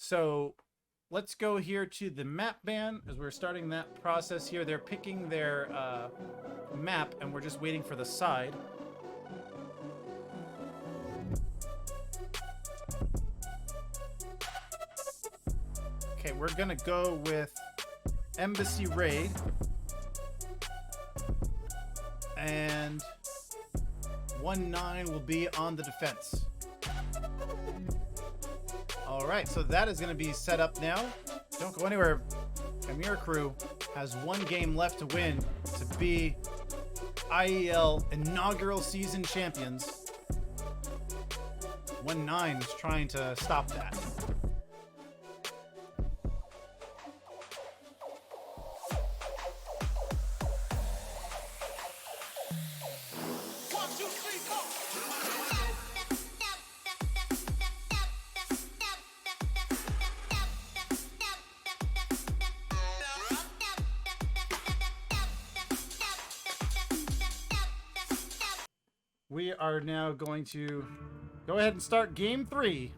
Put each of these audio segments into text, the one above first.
So let's go here to the map ban as we're starting that process here. They're picking their map and we're just waiting for the side. Okay, we're gonna go with Embassy Raid. And ONE9 will be on the defense. All right, so that is going to be set up now. Don't go anywhere. Chimera Crew has one game left to win to be IEL inaugural season champions. ONE9 is trying to stop that. We are now going to go ahead and start game 3.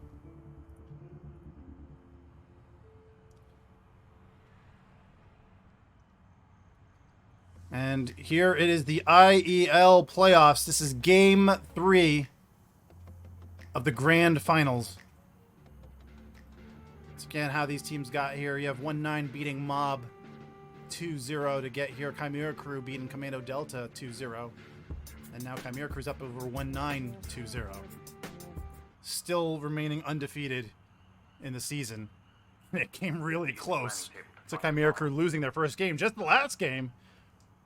And here it is, the IEL playoffs. This is game 3 of the grand finals. Once again, how these teams got here. You have ONE9 beating Mob 2-0 to get here. Chimera Crew beating Commando Delta 2-0. And now Chimera Crew's up over ONE9 2-0. Still remaining undefeated in the season. It came really close to Chimera Crew losing their first game, just the last game.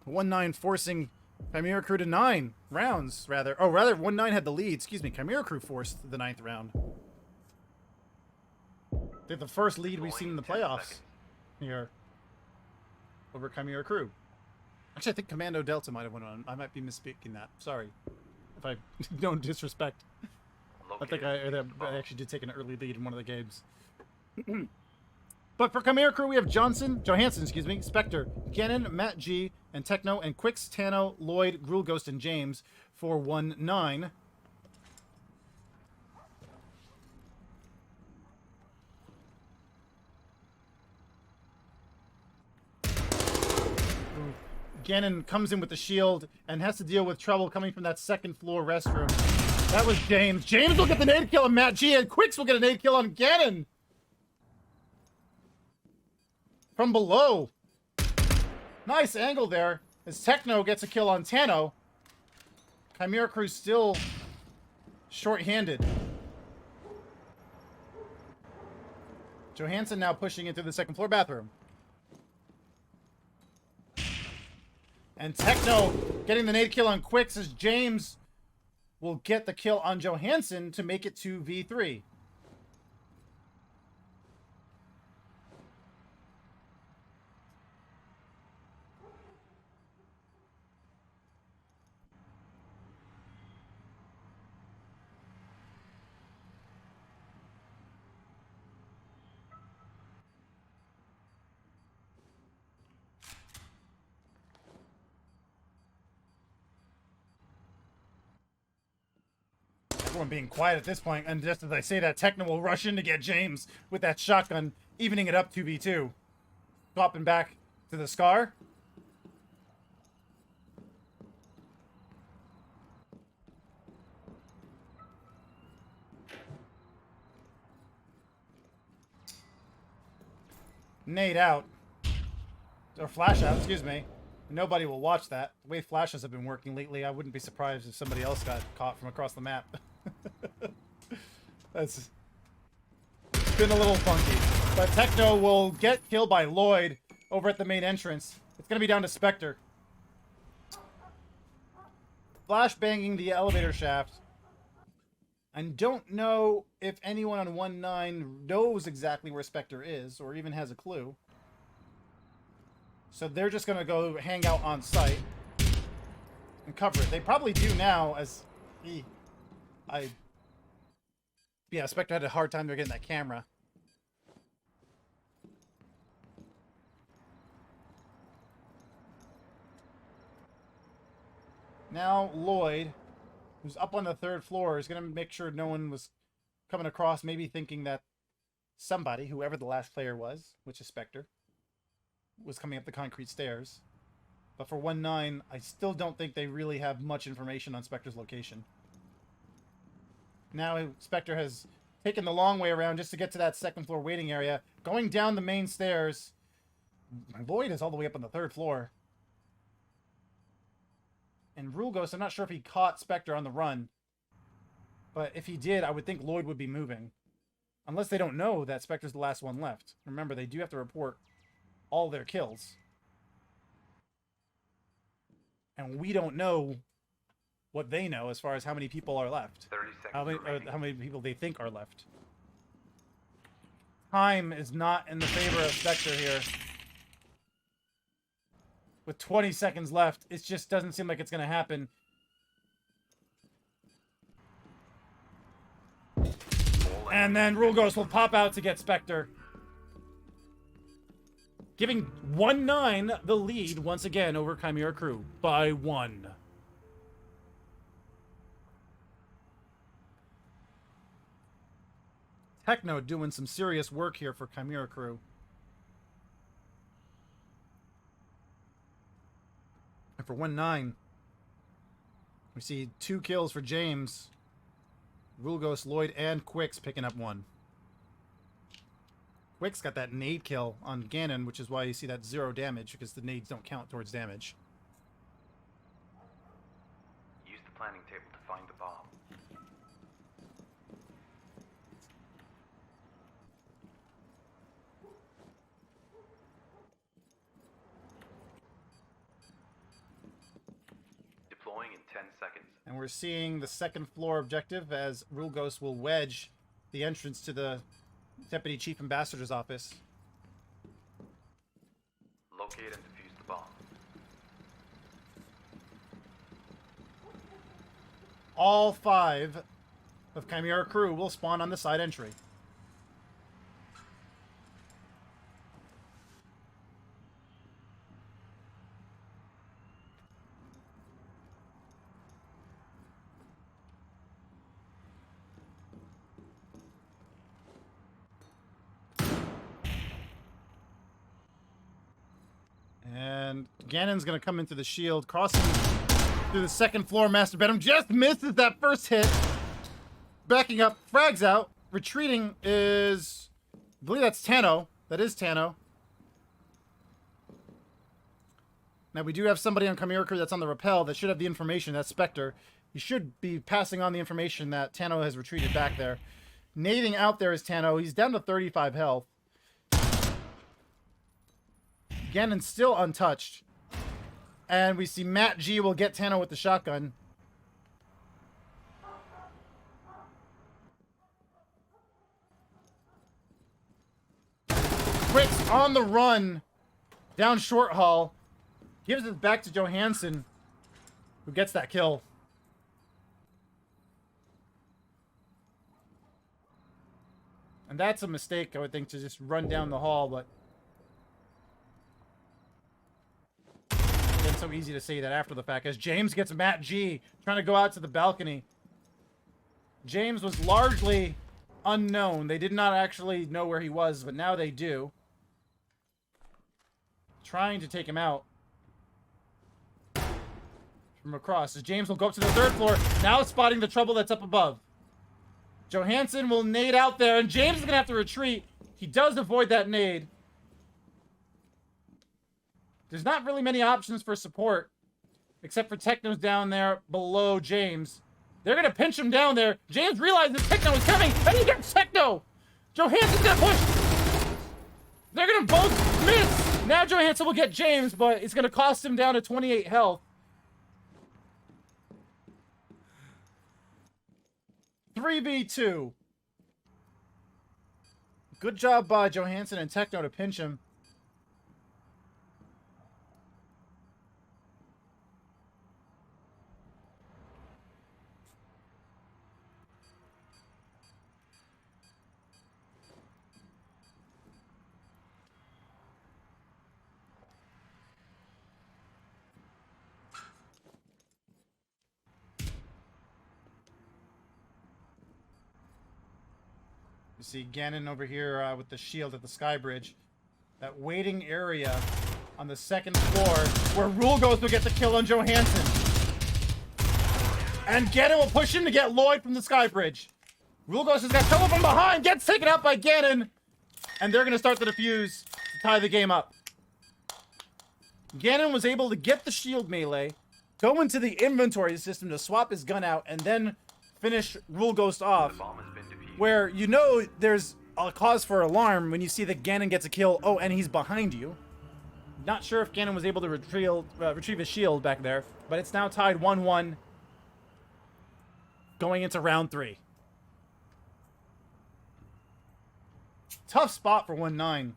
ONE9 forcing Chimera Crew to 9 rounds, rather. Oh, rather, ONE9 had the lead. Excuse me, Chimera Crew forced the 9th round. They're the first lead we've seen in the playoffs here over Chimera Crew. Actually, I think Commando Delta might have went on. I might be misspeaking that. Sorry if I don't disrespect. I think I actually did take an early lead in one of the games. But for Chimera Crew, we have Johanson, excuse me, Spectre, GanoN, MattG, and Techno, and Quicks, TANO, Lloyd, RULEGHOST, and James for ONE9. GanoN comes in with the shield and has to deal with trouble coming from that second floor restroom. That was James. James will get the nade kill on MattG, and Quicks will get a nade kill on GanoN. From below. Nice angle there as Techno gets a kill on TANO. Chimera Crew still short-handed. Johanson now pushing into the second floor bathroom. And Techno getting the nade kill on Quicks as James will get the kill on Johanson to make it 2v3. Everyone being quiet at this point, and just as I say that, Techno will rush in to get James with that shotgun, evening it up 2v2. Swapping back to the Scar. Nade out. Or flash out, excuse me. Nobody will watch that. The way flashes have been working lately, I wouldn't be surprised if somebody else got caught from across the map. It's been a little funky. But Techno will get killed by Lloyd over at the main entrance. It's going to be down to Spectre. Flash banging the elevator shaft. And don't know if anyone on ONE9 knows exactly where Spectre is, or even has a clue. So they're just going to go hang out on site and cover it. They probably do now, as yeah, Spectre had a hard time there getting that camera. Now Lloyd, who's up on the 3rd floor, is going to make sure no one was coming across, maybe thinking that somebody, whoever the last player was, which is Spectre, was coming up the concrete stairs. But for 1-9, I still don't think they really have much information on Spectre's location. Now Spectre has taken the long way around just to get to that second floor waiting area. Going down the main stairs. Lloyd is all the way up on the 3rd floor. And RULEGHOST, I'm not sure if he caught Spectre on the run. But if he did, I would think Lloyd would be moving. Unless they don't know that Spectre's the last one left. Remember, they do have to report all their kills. And we don't know what they know as far as how many people are left. 30 seconds how many people they think are left. Time is not in the favor of Spectre here. With 20 seconds left, it just doesn't seem like it's going to happen. And then RULEGHOST will pop out to get Spectre. Giving 1-9 the lead once again over Chimera Crew by 1. Techno doing some serious work here for Chimera Crew. And for 1-9, we see 2 kills for James. RULEGHOST, Lloyd, and Quicks picking up 1. Quicks got that nade kill on GanoN, which is why you see that 0 damage, because the nades don't count towards damage. Use the planning table to find the bomb. Deploying in 10 seconds. And we're seeing the 2nd floor objective as RULEGHOST will wedge the entrance to the Deputy Chief Ambassador's office. Locate and defuse the bomb. All 5 of Chimera Crew will spawn on the side entry. And GanoN's going to come into the shield, crossing through the 2nd floor master bedroom. Just misses that first hit. Backing up, frags out. Retreating is, I believe that's TANO. That is TANO. Now we do have somebody on Chimera Crew that's on the rappel that should have the information. That's Spectre. He should be passing on the information that TANO has retreated back there. Nading out there is TANO. He's down to 35 health. GanoN's still untouched. And we see MattG will get TANO with the shotgun. Quicks on the run down short hall. Gives it back to Johanson, who gets that kill. And that's a mistake, I would think, to just run down the hall, but it's so easy to say that after the fact, as James gets MattG trying to go out to the balcony. James was largely unknown. They did not actually know where he was, but now they do. Trying to take him out from across. As James will go up to the 3rd floor, now spotting the trouble that's up above. Johanson will nade out there, and James is going to have to retreat. He does avoid that nade. There's not really many options for support, except for Techno's down there below James. They're going to pinch him down there. James realizes Techno is coming, and he gets Techno! Johanson's going to push! They're going to both miss! Now Johanson will get James, but it's going to cost him down to 28 health. 3v2. Good job by Johanson and Techno to pinch him. You see GanoN over here with the shield at the sky bridge. That waiting area on the second floor where RULEGHOST will get the kill on Johanson. And GanoN will push him to get Lloyd from the sky bridge. RULEGHOST has got trouble from behind, gets taken out by GanoN. And they're going to start the defuse to tie the game up. GanoN was able to get the shield melee, go into the inventory system to swap his gun out, and then finish RULEGHOST off. The bomb has been defused. Where you know there's a cause for alarm when you see that GanoN gets a kill. Oh, and he's behind you. Not sure if GanoN was able to retrieve his shield back there, but it's now tied 1-1 going into round 3. Tough spot for ONE9.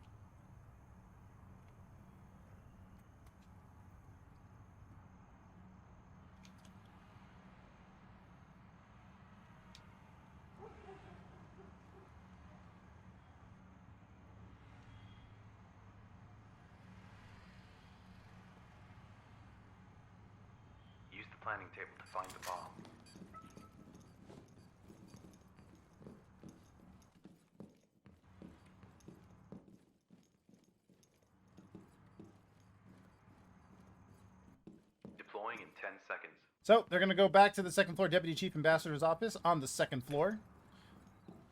Use the planning table to find the bomb. Deploying in 10 seconds. So they're going to go back to the second floor Deputy Chief Ambassador's office on the second floor.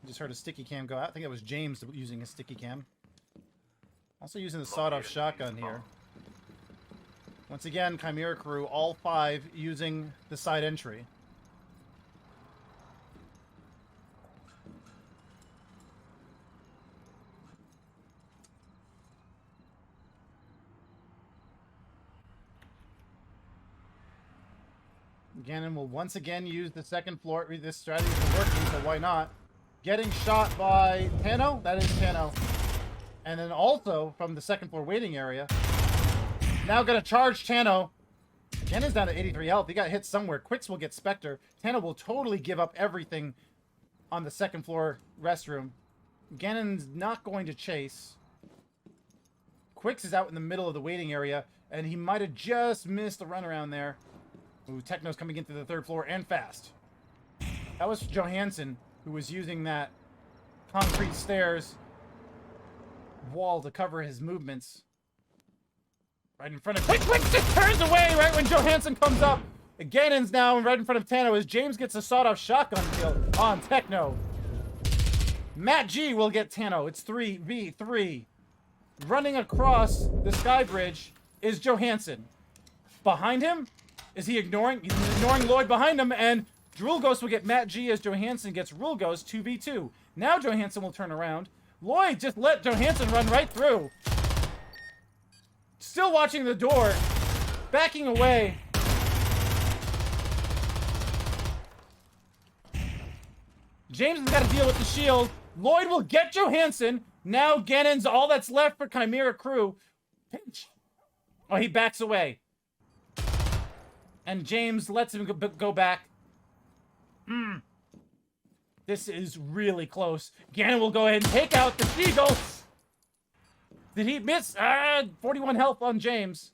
Just heard a sticky cam go out. I think that was James using a sticky cam. Also using the sawed-off shotgun here. Once again, Chimera crew, all 5 using the side entry. GanoN will once again use the second floor. This strategy is working, so why not? Getting shot by TANO. That is TANO. And then also from the second floor waiting area. Now gonna charge TANO. GanoN's down to 83 health. He got hit somewhere. Quicks will get Spectre. TANO will totally give up everything on the second floor restroom. GanoN's not going to chase. Quicks is out in the middle of the waiting area, and he might have just missed the runaround there. Ooh, Techno's coming into the third floor and fast. That was Johanson, who was using that concrete stairs wall to cover his movements. Right in front of Quick just turns away right when Johanson comes up. GanoN's now right in front of TANO as James gets a sawed-off shotgun kill on Techno. MattG will get TANO. It's 3v3. Running across the sky bridge is Johanson. Behind him, is he ignoring? He's ignoring Lloyd behind him, and RULEGHOST will get MattG as Johanson gets RULEGHOST 2v2. Now Johanson will turn around. Lloyd just let Johanson run right through. Still watching the door. Backing away. James has got to deal with the shield. Lloyd will get Johanson. Now GanoN's all that's left for Chimera crew. Pinch. Oh, he backs away. And James lets him go back. This is really close. GanoN will go ahead and take out the Seagull. Did he miss? 41 health on James.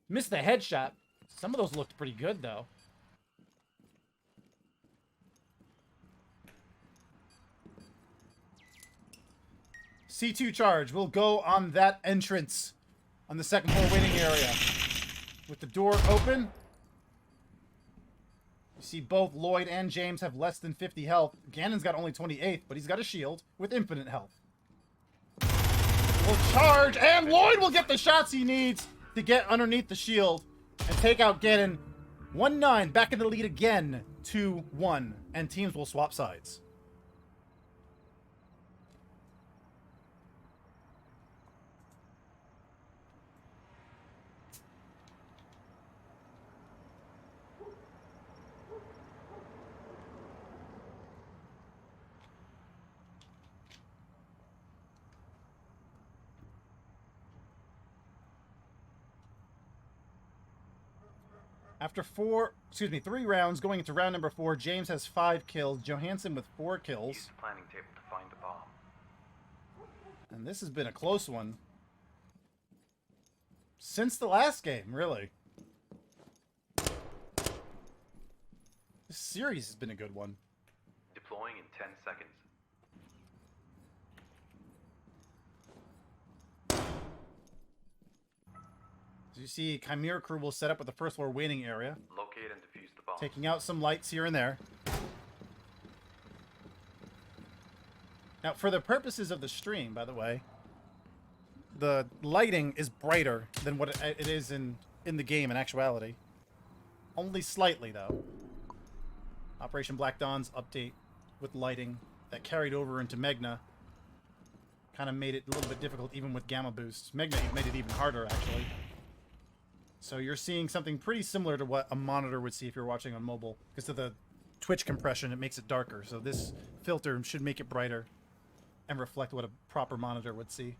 Missed the headshot. Some of those looked pretty good, though. C2 charge will go on that entrance on the second floor waiting area. With the door open, you see both Lloyd and James have less than 50 health. GanoN's got only 28, but he's got a shield with infinite health. Will charge, and Lloyd will get the shots he needs to get underneath the shield and take out GanoN. ONE9 back in the lead again, 2-1, and teams will swap sides. After 3 rounds, going into round number 4, James has 5 kills, Johanson with 4 kills. Use the planning table to find the bomb. And this has been a close one. Since the last game, really. This series has been a good one. Deploying in 10 seconds. You see Chimera crew will set up with the first floor waiting area, Locate and defuse the bomb. taking out some lights here and there. Now, for the purposes of the stream, by the way, the lighting is brighter than what it is in the game in actuality. Only slightly, though. Operation Black Dawn's update with lighting that carried over into Magna kind of made it a little bit difficult even with gamma boosts. Magna made it even harder, actually. So you're seeing something pretty similar to what a monitor would see if you're watching on mobile. Because of the Twitch compression, it makes it darker. So this filter should make it brighter and reflect what a proper monitor would see.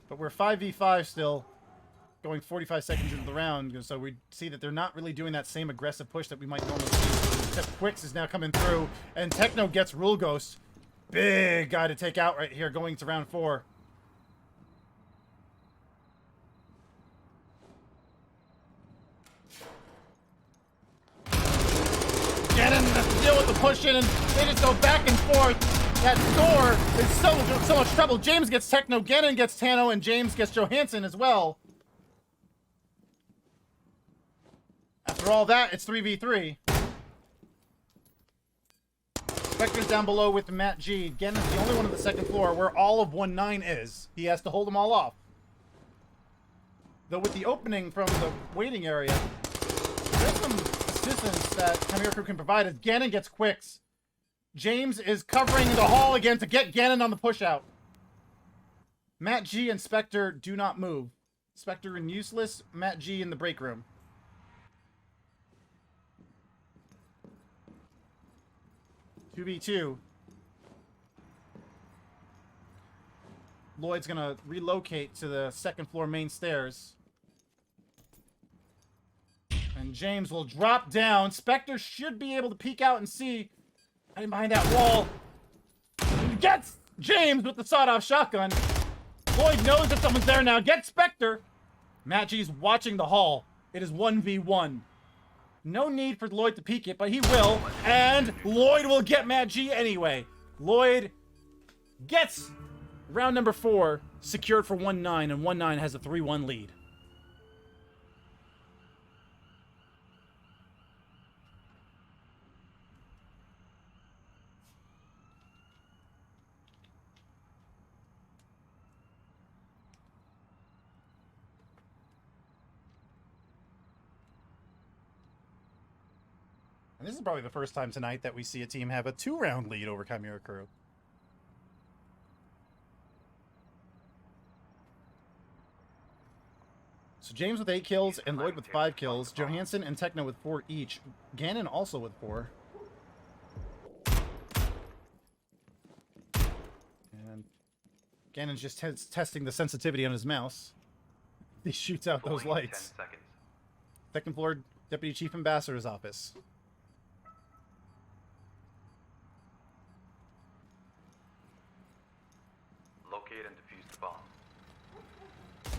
But we're 5v5 still, going 45 seconds into the round, so we see that they're not really doing that same aggressive push that we might normally see. Except Quicks is now coming through, and Techno gets RULEGHOST. Big guy to take out right here, going to round 4. GanoN has to deal with the push in, and they just go back and forth. That door is so much trouble. James gets Techno, GanoN gets TANO, and James gets Johanson as well. After all that, it's 3v3. Spectre's down below with MattG. GanoN's the only one on the second floor where all of ONE9 is. He has to hold them all off. Though with the opening from the waiting area, there's some assistance that Chimera crew can provide as GanoN gets Quicks. James is covering the hall again to get GanoN on the push out. MattG and Spectre do not move. Spectre and useless, MattG in the break room. (2v2). Lloyd's gonna relocate to the second floor main stairs. And James will drop down. Spectre should be able to peek out and see hiding behind that wall. He gets James with the sawed-off shotgun. Lloyd knows that someone's there now. Get Spectre. MattG's watching the hall. It is 1v1. No need for Lloyd to peek it, but he will. And Lloyd will get MattG anyway. Lloyd gets round number 4 secured for ONE9, and ONE9 has a 3-1 lead. And this is probably the first time tonight that we see a team have a 2-round lead over Chimera crew. So James with 8 kills and Lloyd with 5 kills. Johanson and Techno with 4 each. GanoN also with 4. And GanoN's just testing the sensitivity on his mouse. He shoots out those lights. 10 seconds. Second floor Deputy Chief Ambassador's office. Locate and defuse the bomb.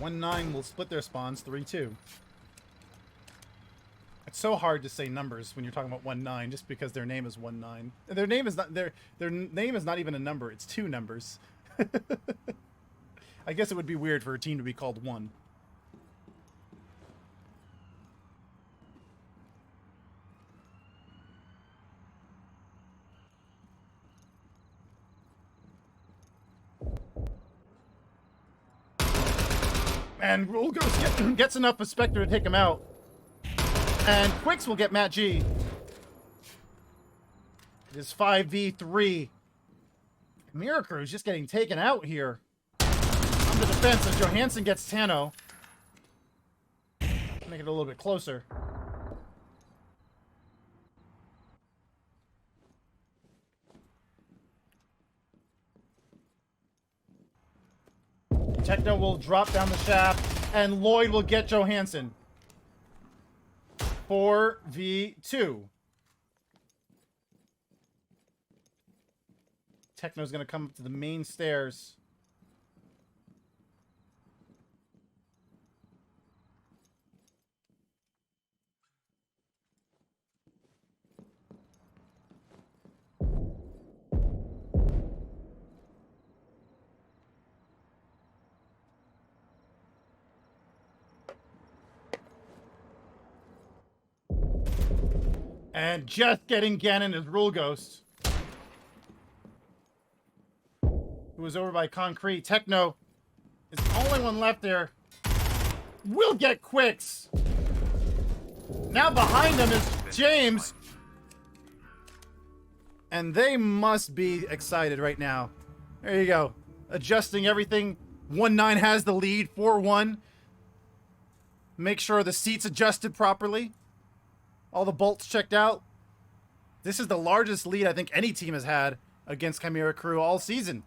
ONE9 will split their spawns 3-2. It's so hard to say numbers when you're talking about ONE9 just because their name is ONE9. Their name is not their name is not even a number, it's 2 numbers. I guess it would be weird for a team to be called 1. And RULEGHOST gets enough of Spectre to take him out. And Quicks will get MattG. It is 5v3. Chimera crew is just getting taken out here. On the defense as Johanson gets TANO. Make it a little bit closer. Techno will drop down the shaft, and Lloyd will get Johanson. 4v2. Techno's gonna come up to the main stairs. And just getting GanoN is RULEGHOST, who was over by Concrete. Techno is the only one left there. Will get quicks. Now behind him is James. And they must be excited right now. There you go. Adjusting everything. ONE9 has the lead, 4-1. Make sure the seats adjusted properly. All the bolts checked out. This is the largest lead I think any team has had against Chimera Crew all season.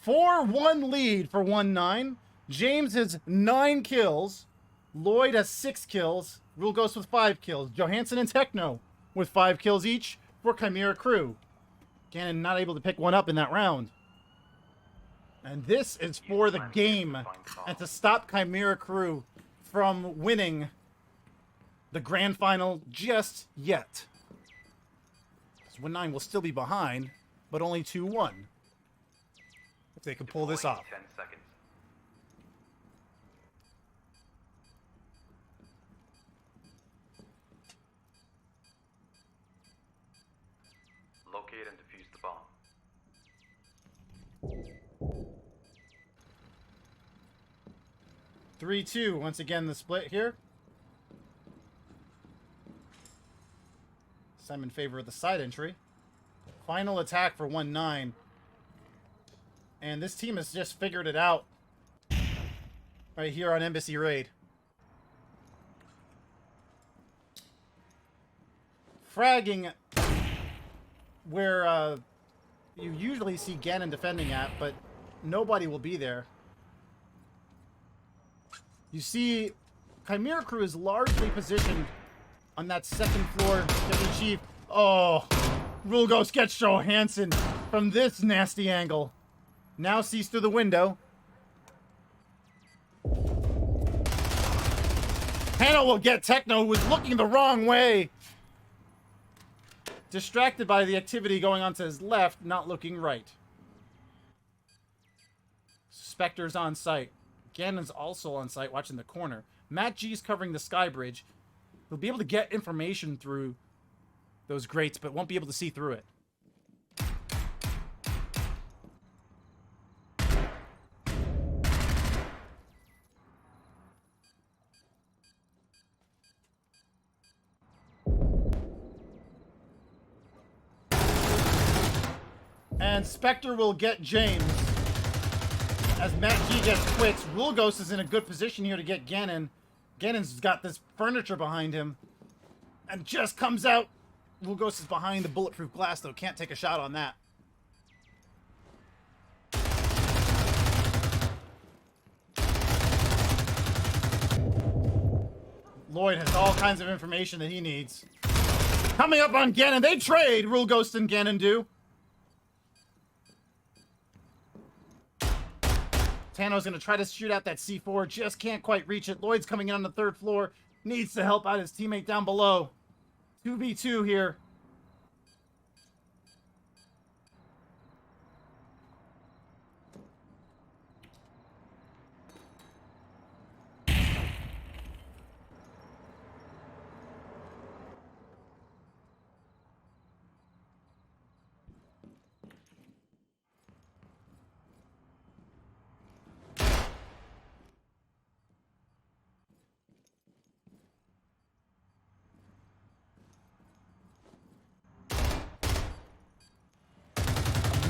4-1 lead for ONE9. James has 9 kills. Lloyd has 6 kills. RULEGHOST with 5 kills. Johanson and Techno with 5 kills each for Chimera Crew. GanoN not able to pick one up in that round. And this is for the game and to stop Chimera Crew from winning the grand final just yet. So ONE9 will still be behind, but only 2-1. If they can pull this off. 10 seconds. Locate and defuse the bomb. 3-2. Once again, the split here. I'm in favor of the side entry. Final attack for ONE9. And this team has just figured it out right here on Embassy Raid. Fragging where you usually see GanoN defending at, but nobody will be there. You see, Chimera Crew is largely positioned on that second floor to achieve. Oh, RULEGHOST gets Johanson from this nasty angle. Now sees through the window. TANO will get Techno, who was looking the wrong way. Distracted by the activity going on to his left, not looking right. Spectre's on site. GanoN's also on site, watching the corner. MattG's covering the sky bridge. He'll be able to get information through those grates, but won't be able to see through it. And Spectre will get James. As MattG gets quicks, RULEGHOST is in a good position here to get GanoN. GanoN's got this furniture behind him. And just comes out. RULEGHOST is behind the bulletproof glass, though. Can't take a shot on that. Lloyd has all kinds of information that he needs. Coming up on GanoN. They trade, RULEGHOST and GanoN do. TANO's going to try to shoot out that C4. Just can't quite reach it. Lloyd's coming in on the 3rd floor. Needs to help out his teammate down below. 2v2 here.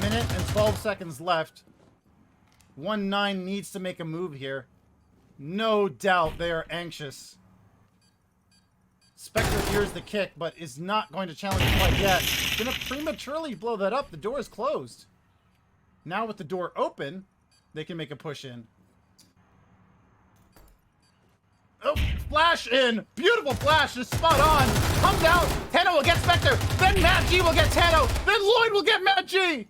Minute and 12 seconds left. ONE9 needs to make a move here. No doubt they are anxious. Spectre hears the kick, but is not going to challenge it quite yet. Gonna prematurely blow that up. The door is closed. Now with the door open, they can make a push in. Oh, flash in. Beautiful flash is spot on. Comes out. TANO will get Spectre. Then MattG will get TANO. Then Lloyd will get MattG.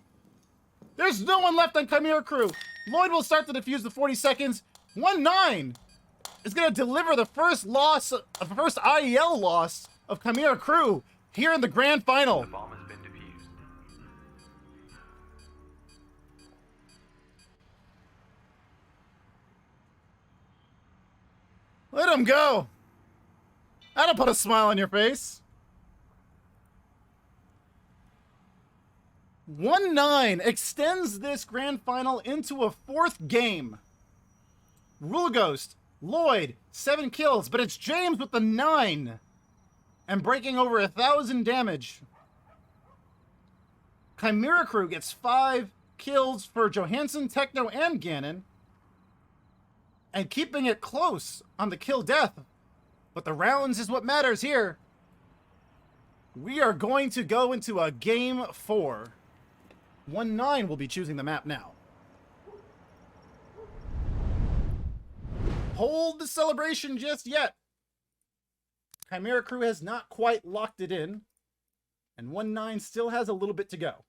There's no one left on Chimera Crew. Lloyd will start to defuse the 40 seconds. ONE9 is going to deliver the first loss, the first IEL loss of Chimera Crew here in the grand final. The bomb has been defused. Let him go. That'll put a smile on your face. ONE9 extends this grand final into a 4th game. RULEGHOST, Lloyd, 7 kills, but it's James with the 9. And breaking over 1,000 damage. Chimera Crew gets 5 kills for Johanson, Techno, and GanoN. And keeping it close on the kill death. But the rounds is what matters here. We are going to go into a game 4. ONE9 will be choosing the map now. Hold the celebration just yet. Chimera Crew has not quite locked it in. And ONE9 still has a little bit to go.